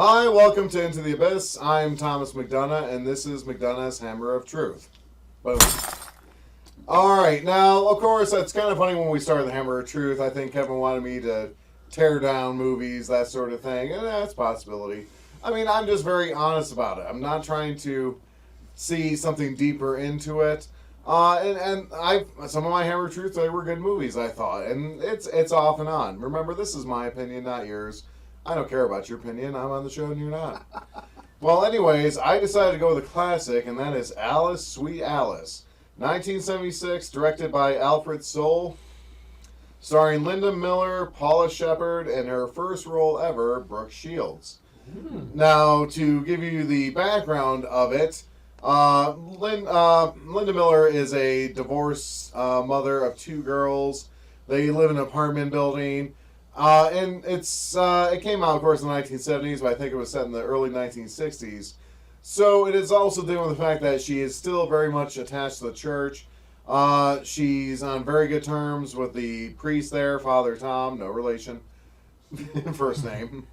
Hi, welcome to Into the Abyss. I'm Thomas McDonough, and this is McDonough's Hammer of Truth. Boom. Alright, now, of course, it's kind of funny when we started the Hammer of Truth. I think Kevin wanted me to tear down movies, that sort of thing, and that's a possibility. I mean, I'm just very honest about it. I'm not trying to see something deeper into it. Some of my Hammer of Truth, they were good movies, I thought, and it's off and on. Remember, this is my opinion, not yours. I don't care about your opinion. I'm on the show and you're not. Well, anyways, I decided to go with a classic, and that is Alice, Sweet Alice. 1976, directed by Alfred Soule, starring Linda Miller, Paula Shepherd, and her first role ever, Brooke Shields. Now, to give you the background of it, Linda Miller is a divorced mother of two girls. They live in an apartment building. And it came out, of course, in the 1970s, but I think it was set in the early 1960s. So it is also dealing with the fact that she is still very much attached to the church. She's on very good terms with the priest there, Father Tom, no relation, first name.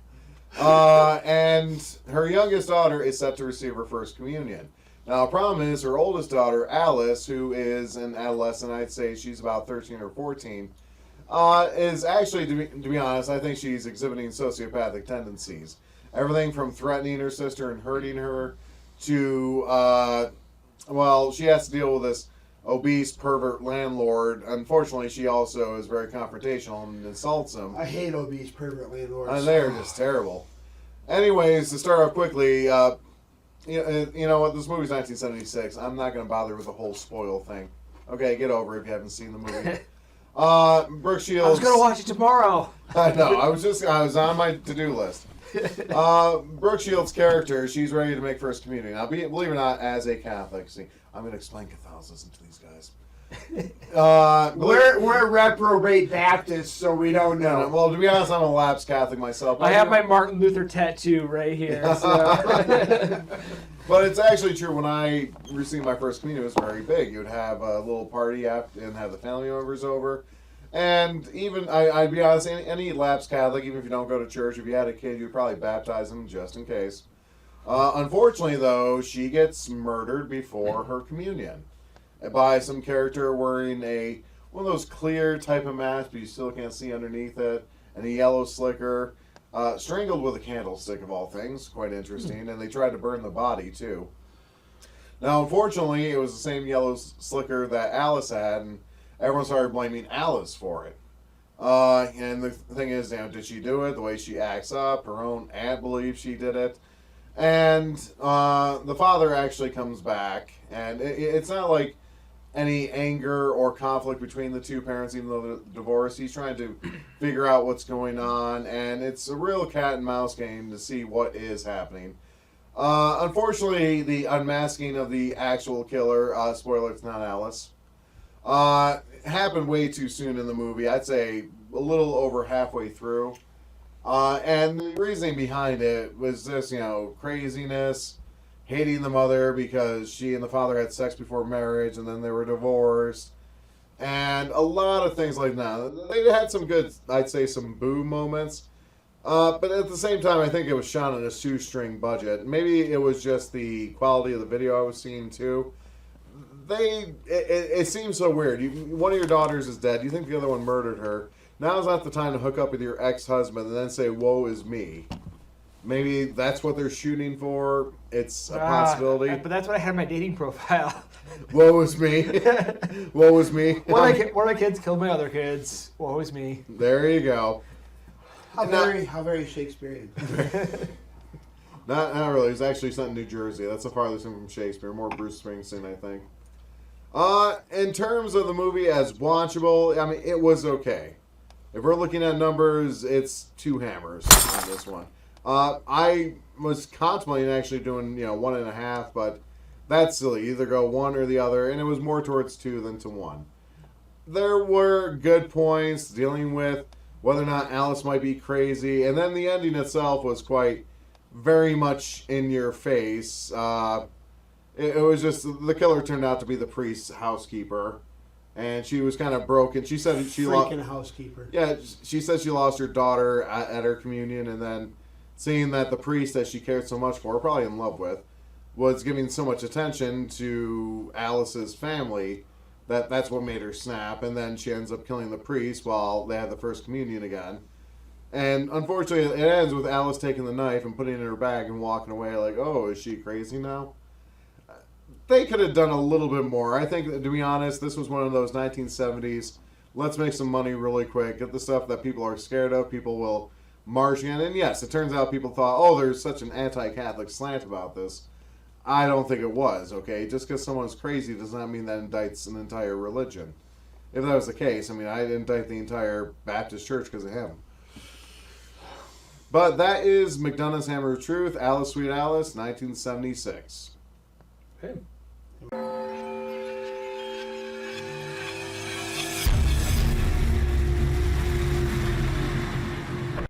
And her youngest daughter is set to receive her first communion. Now, the problem is her oldest daughter, Alice, who is an adolescent, I'd say she's about 13 or 14, is actually, to be honest, I think she's exhibiting sociopathic tendencies. Everything from threatening her sister and hurting her to, she has to deal with this obese pervert landlord. Unfortunately, she also is very confrontational and insults him. I hate obese pervert landlords. And they're just terrible. Anyways, to start off quickly, you know what, this movie's 1976. I'm not going to bother with the whole spoil thing. Okay, get over it if you haven't seen the movie. Brooke Shields. I was gonna watch it tomorrow. I know. I was on my to-do list. Brooke Shields' character, she's ready to make first communion. Now, believe it or not, as a Catholic, see, I'm going to explain Catholicism to these guys. We're reprobate Baptists, so we don't know. Well, to be honest, I'm a lapsed Catholic myself. I have my Martin Luther tattoo right here. So. But it's actually true. When I received my first communion, it was very big. You would have a little party after and have the family members over. And even, I'd be honest, any lapsed Catholic, even if you don't go to church, if you had a kid, you'd probably baptize them just in case. Unfortunately, though, she gets murdered before her communion by some character wearing one of those clear type of masks, but you still can't see underneath it, and a yellow slicker. Strangled with a candlestick, of all things. Quite interesting. And they tried to burn the body, too. Now, unfortunately, it was the same yellow slicker that Alice had, and everyone started blaming Alice for it. And the thing is, did she do it? The way she acts up, her own aunt believes she did it. And the father actually comes back, and it's not like any anger or conflict between the two parents, even though they're divorced. He's trying to figure out what's going on, and it's a real cat and mouse game to see what is happening. Unfortunately, the unmasking of the actual killer, spoiler, it's not Alice, happened way too soon in the movie. I'd say a little over halfway through. And the reasoning behind it was this, craziness, hating the mother because she and the father had sex before marriage and then they were divorced, and a lot of things like that. They had some good, I'd say, some boo moments, but at the same time, I think it was shot on a shoestring budget. Maybe it was just the quality of the video I was seeing too. It seems so weird. One of your daughters is dead. You think the other one murdered her. Now's not the time to hook up with your ex-husband and then say, woe is me. Maybe that's what they're shooting for. It's a possibility. But that's what I had in my dating profile. Woe is me. Woe is me. One of my kids killed my other kids. Woe is me. There you go. How very Shakespearean. Not really. It's actually set in New Jersey. That's the farthest thing from Shakespeare. More Bruce Springsteen, I think. In terms of the movie as watchable, I mean, it was okay. If we're looking at numbers, it's 2 hammers on this one. I was contemplating actually doing, 1.5, but that's silly. Either go 1 or the other, and it was more towards 2 than to 1. There were good points dealing with whether or not Alice might be crazy, and then the ending itself was quite very much in your face. It was just, the killer turned out to be the priest's housekeeper, and she was kind of broken. She said she lost... Freaking housekeeper. Yeah, she said she lost her daughter at her communion, and then seeing that the priest that she cared so much for, probably in love with, was giving so much attention to Alice's family that's what made her snap. And then she ends up killing the priest while they had the first communion again. And unfortunately, it ends with Alice taking the knife and putting it in her bag and walking away like, oh, is she crazy now? They could have done a little bit more. I think, to be honest, this was one of those 1970s, let's make some money really quick, get the stuff that people are scared of, people will march in. And yes, it turns out people thought, oh, there's such an anti-Catholic slant about this. I don't think it was, okay? Just because someone's crazy does not mean that indicts an entire religion. If that was the case, I mean, I'd indict the entire Baptist church because of him. But that is McDonough's Hammer of Truth, Alice Sweet Alice, 1976. Okay.